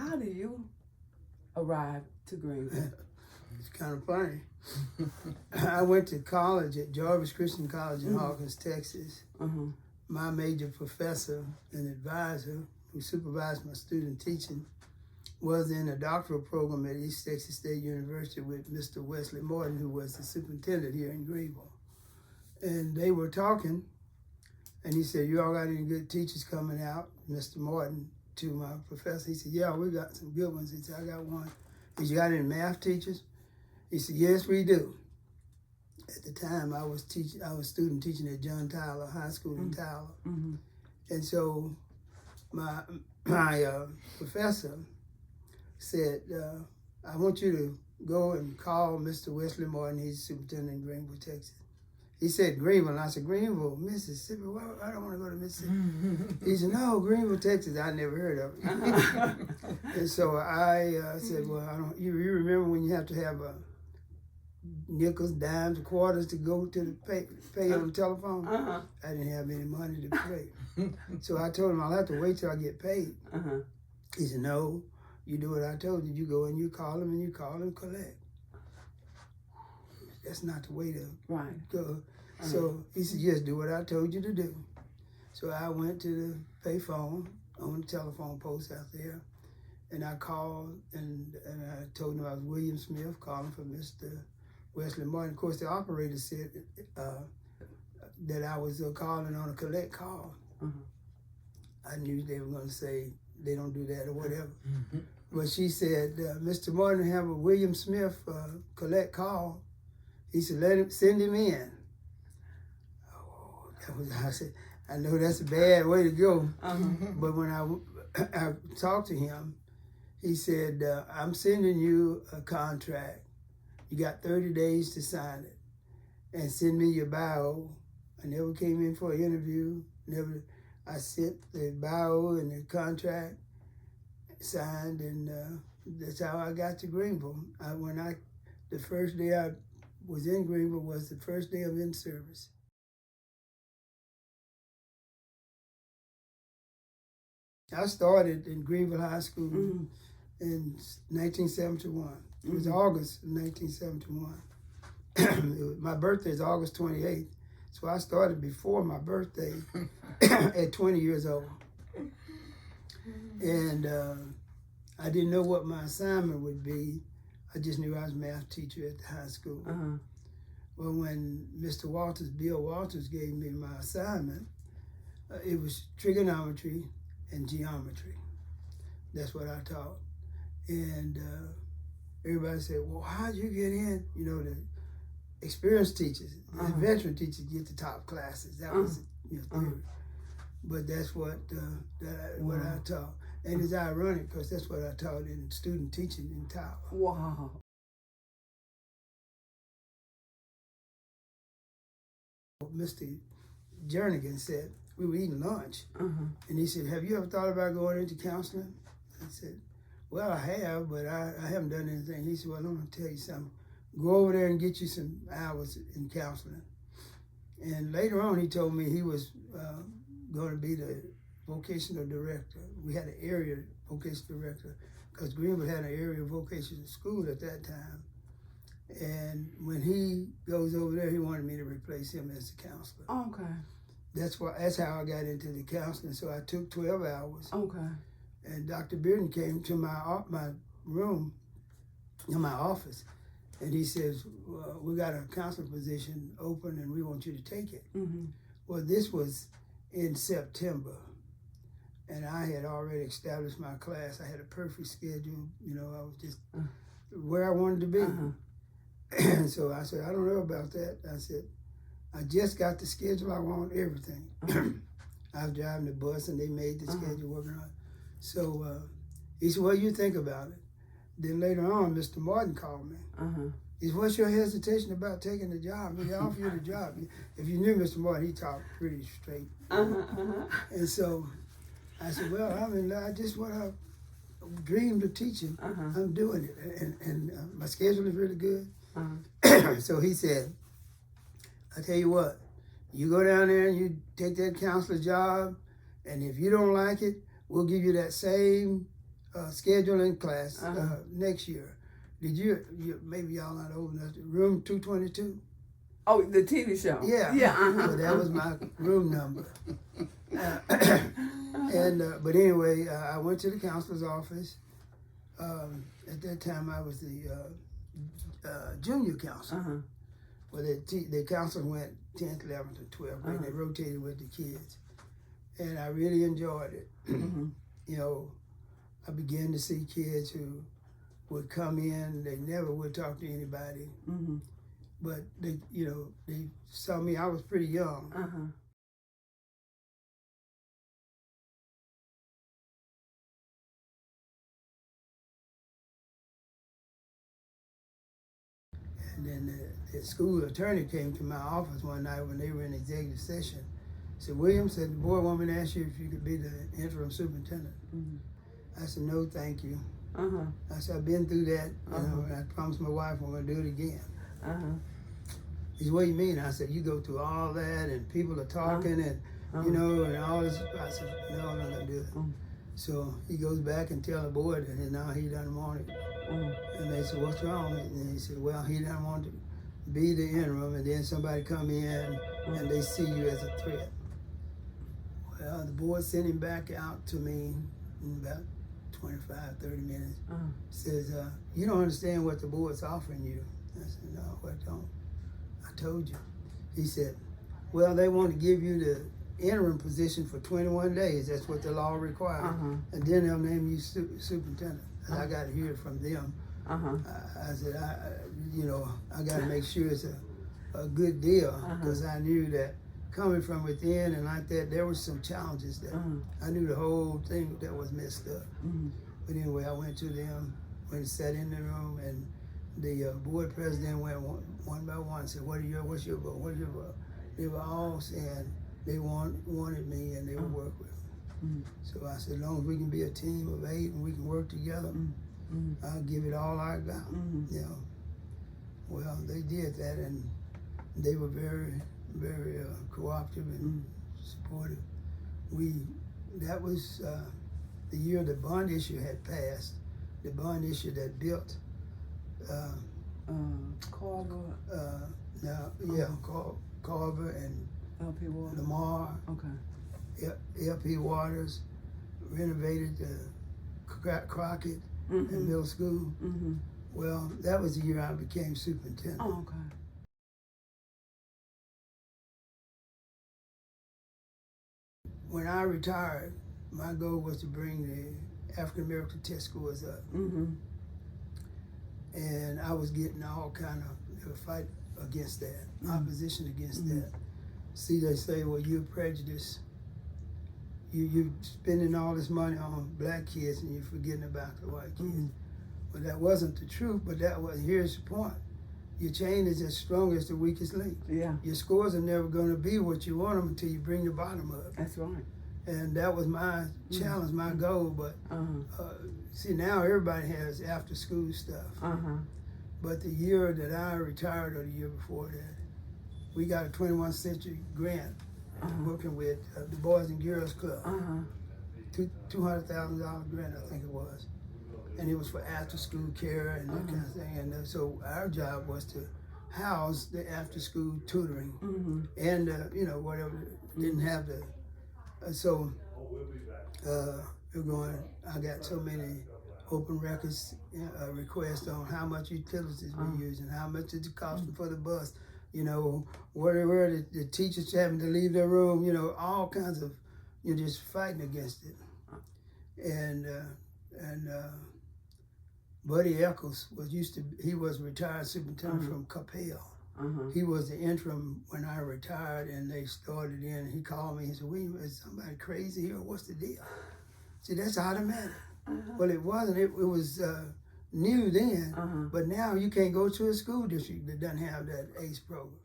How do you arrive to Greenville? It's kind of funny. I went to college at Jarvis Christian College in Hawkins, Texas. My major professor and advisor who supervised my student teaching was in a doctoral program at East Texas State University with Mr. Wesley Morton, who was the superintendent here in Greenville. And they were talking, and he said, "You all got any good teachers coming out?" Mr. Morton to my professor. He said, "Yeah, we got some good ones." He said, "I got one." He said, "You got any math teachers?" He said, "Yes, we do." At the time, I was student teaching at John Tyler High School in Tyler. And so my professor said, "I want you to go and call Mr. Wesley Morton. He's superintendent in Greenville, Texas." He said, "Greenville." And I said, "Greenville, Mississippi? Well, I don't want to go to Mississippi." He said, "No, Greenville, Texas." I never heard of it. And so I said, "Well, I don't. You remember when you have to have nickels, dimes, quarters to go to the pay on the telephone?" I didn't have any money to pay. So I told him, "I'll have to wait till I get paid." He said, "No, you do what I told you. You go and you call them and you call them collect." That's not the way to go. So he said, "Yes, do what I told you to do." So I went to the pay phone on the telephone post out there, and I called and I told him I was William Smith calling for Mr. Wesley Martin. Of course, the operator said that I was calling on a collect call. I knew they were going to say they don't do that or whatever. But she said, "Mr. Martin have a William Smith collect call." He said, send him in." Oh, I said, I know that's a bad way to go. But when I talked to him, he said, "I'm sending you a contract. You got 30 days to sign it and send me your bio." I never came in for an interview. I sent the bio and the contract signed, and that's how I got to Greenville. The first day I was in Greenville was the first day of in-service. I started in Greenville High School in 1971. It was August of 1971. My birthday is August 28th, so I started before my birthday at 20 years old. And I didn't know what my assignment would be. I just knew I was a math teacher at the high school. Well, when Mr. Walters, Bill Walters, gave me my assignment, it was trigonometry and geometry. That's what I taught. And everybody said, "Well, how'd you get in?" You know, the experienced teachers, the veteran teachers get the top classes. That was theory. But that's what I taught. And it's ironic because that's what I taught in student teaching in Tyler. Wow. Mr. Jernigan said, we were eating lunch, and he said, "Have you ever thought about going into counseling?" I said, "Well, I have, but I haven't done anything." He said, "Well, I'm going to tell you something. Go over there and get you some hours in counseling." And later on, he told me he was going to be the vocational director. We had an area vocational director because Greenville had an area vocational school at that time. And when he goes over there, he wanted me to replace him as the counselor. Okay. That's how I got into the counseling. So I took 12 hours. Okay. And Dr. Bearden came to my room, in my office, and he says, "Well, we got a counselor position open and we want you to take it." Well, this was in September, and I had already established my class. I had a perfect schedule. You know, I was just where I wanted to be. And so I said, "I don't know about that." I said, "I just got the schedule I want, everything." I was driving the bus and they made the schedule working on it. So he said, "Well, you think about it." Then later on, Mr. Martin called me. He said, "What's your hesitation about taking the job? He offered you the job." If you knew Mr. Martin, he talked pretty straight. And so I said, "Well, I just what I dreamed of teaching. I'm doing it, and my schedule is really good." So he said, "I tell you what, you go down there and you take that counselor job, and if you don't like it, we'll give you that same scheduling class next year. Did you maybe y'all not old enough? Room 222. Oh, the TV show. Yeah. Yeah. So that was my room number. But anyway, I went to the counselor's office. At that time, I was the junior counselor. Well, the counselor went 10th, 11th, and 12th grade. They rotated with the kids, and I really enjoyed it. You know, I began to see kids who would come in. They never would talk to anybody, but they saw me. I was pretty young. And then the school attorney came to my office one night when they were in executive session. Said, William, said, the board want me to ask you if you could be the interim superintendent. I said, no, thank you. I said, I've been through that. You know, and I promised my wife I'm going to do it again. He said, what do you mean? I said, you go through all that and people are talking and, you know, and all this. I said, no, I'm not going to do it. So he goes back and tell the board that now he doesn't want it. And they said, what's wrong? And he said, well, he doesn't want to be the interim, and then somebody come in and they see you as a threat. Well, the board sent him back out to me in about 25, 30 minutes. Says, you don't understand what the board's offering you. I said, no, I don't. I told you. He said, well, they want to give you the interim position for 21 days. That's what the law requires. And then they'll name you superintendent. And I got to hear it from them. I said, I got to make sure it's a good deal, because I knew that coming from within and like that, there was some challenges there. I knew the whole thing that was messed up. But anyway, I went to them, went and sat in the room, and the board president went one by one and said, what's your vote? What's your vote? They were all saying they wanted me and they would work with me. So I said, as long as we can be a team of 8 and we can work together, I'll give it all I got. You know. Well, they did that, and they were very, very cooperative and supportive. That was the year the bond issue had passed. The bond issue that built Carver. Carver and LP Waters. Lamar. LP Waters renovated Crockett and middle school. Well, that was the year I became superintendent. When I retired, my goal was to bring the African American test scores up. And I was getting all kind of fight against that, opposition against that. See, they say, well, you're prejudiced. You're spending all this money on black kids and you're forgetting about the white kids. Well, that wasn't the truth, but here's the point. Your chain is as strong as the weakest link. Your scores are never going to be what you want them until you bring the bottom up. That's right. And that was my challenge, my goal. But see, now everybody has after school stuff. But the year that I retired, or the year before that, we got a 21st century grant working with the Boys and Girls Club. $200,000 grant, I think it was. And it was for after school care and that kind of thing. And so our job was to house the after school tutoring and, whatever, didn't have the, we're going, I got so many open records requests on how much utilities we're using, how much is it costing for the bus, whatever the teachers having to leave their room, all kinds of, you're just fighting against it. And Buddy Eccles he was retired superintendent from Capel. He was the interim when I retired, and they started in. He called me and said, "William, is somebody crazy here? What's the deal?" I said, "That's automatic." Well, it wasn't. It was new then, but now you can't go to a school district that doesn't have that ACE program.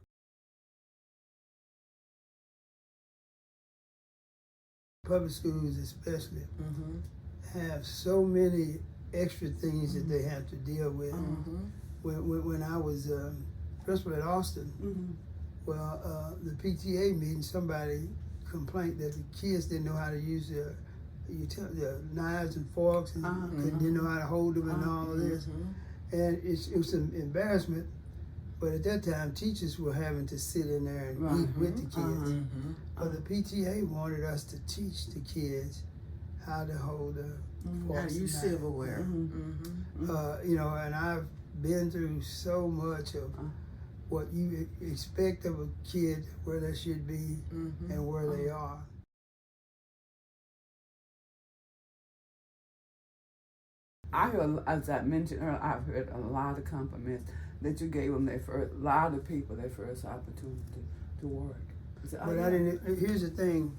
Public schools especially have so many extra things that they have to deal with. When I was principal at Austin, the PTA meeting, somebody complained that the kids didn't know how to use their the knives and forks and didn't know how to hold them and all of this. And it was an embarrassment, but at that time, teachers were having to sit in there and eat with the kids. But the PTA wanted us to teach the kids how to hold a fork. How to use silverware. You know, and I've been through so much of what you expect of a kid, where they should be and where they are. I heard, as I mentioned earlier, I've heard a lot of compliments that you gave them a lot of people their first opportunity to work. But I didn't. Here's the thing.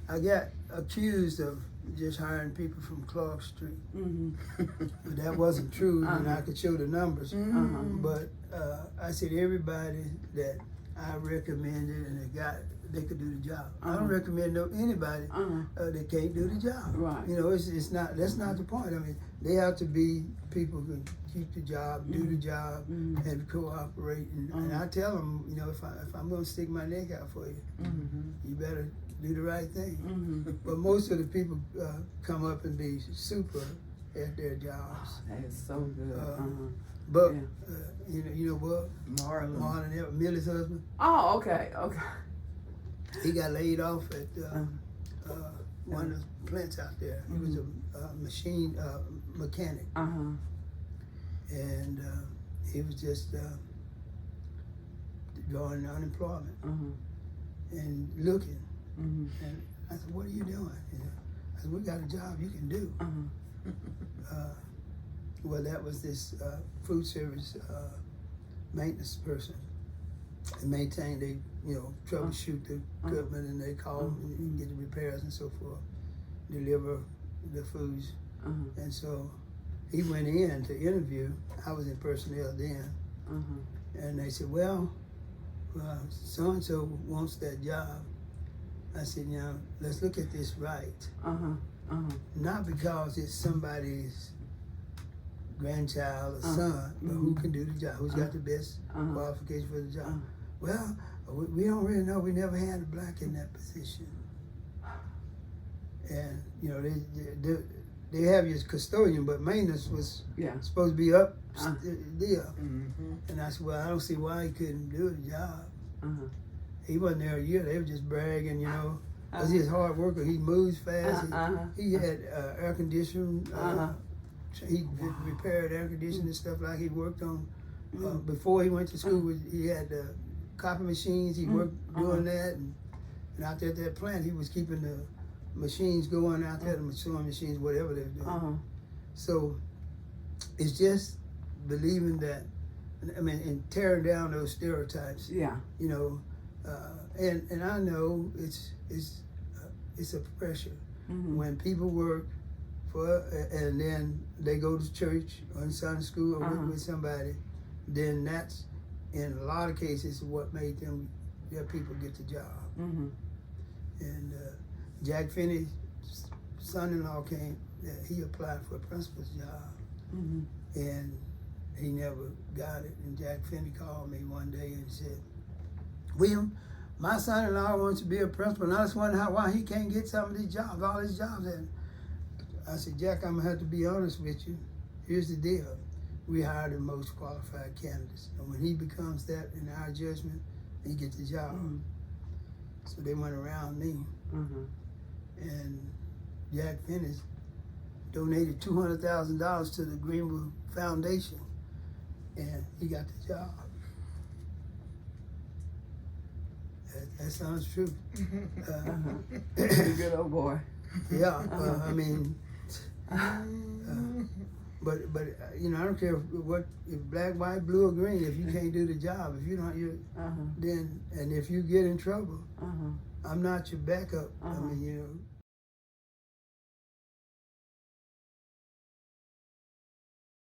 I got accused of just hiring people from Clark Street, but that wasn't true, and I could show the numbers. But I said everybody that I recommended and they could do the job. I don't recommend anybody that can't do the job. Right. You know, it's not. That's not the point. I mean, they have to be people who can keep the job, do the job, and cooperate. And I tell them, you know, if I'm going to stick my neck out for you, you better do the right thing. But most of the people come up and be super at their jobs. That is so good. But you know what? Marlon, Millie's husband. Oh, okay. He got laid off at one of the plants out there. He was a machine mechanic, and he was just drawing unemployment and looking. And I said, "What are you doing?" You know, I said, "We got a job you can do." Well, that was this food service maintenance person. They maintain, they troubleshoot the equipment, and they call and get the repairs and so forth, deliver the foods. And so he went in to interview. I was in personnel then, and they said, "Well, so and so wants that job." I said, "Now let's look at this right. Not because it's somebody's grandchild or son, but who can do the job, who's got the best qualification for the job." Well, we don't really know. We never had a black in that position. And you know, they have your custodian, but maintenance was supposed to be up there. And I said, "Well, I don't see why he couldn't do the job." He wasn't there a year. They were just bragging, you know, because he's a hard worker. He moves fast. He had air conditioning. He repaired air conditioning and stuff like he worked on. Before he went to school, he had copy machines. He worked doing that. And out there at that plant, he was keeping the machines going out there, the sewing machines, whatever they were doing. So it's just believing that, I mean, and tearing down those stereotypes. You know, and I know it's a pressure when people work and then they go to church or in Sunday school or work with somebody, then that's in a lot of cases what made their people get the job. And Jack Finney's son-in-law came. He applied for a principal's job, and he never got it. And Jack Finney called me one day and said, "William, my son-in-law wants to be a principal, and I just wonder why he can't get some of these jobs, all these jobs." And I said, "Jack, I'm gonna have to be honest with you. Here's the deal. We hire the most qualified candidates. And when he becomes that in our judgment, he gets the job." So they went around me. And Jack Finney donated $200,000 to the Greenwood Foundation, and he got the job. That sounds true. Good old boy. Yeah, I mean, but you know, I don't care if black, white, blue, or green. If you can't do the job, if you don't, then, and if you get in trouble, I'm not your backup. I mean, you know,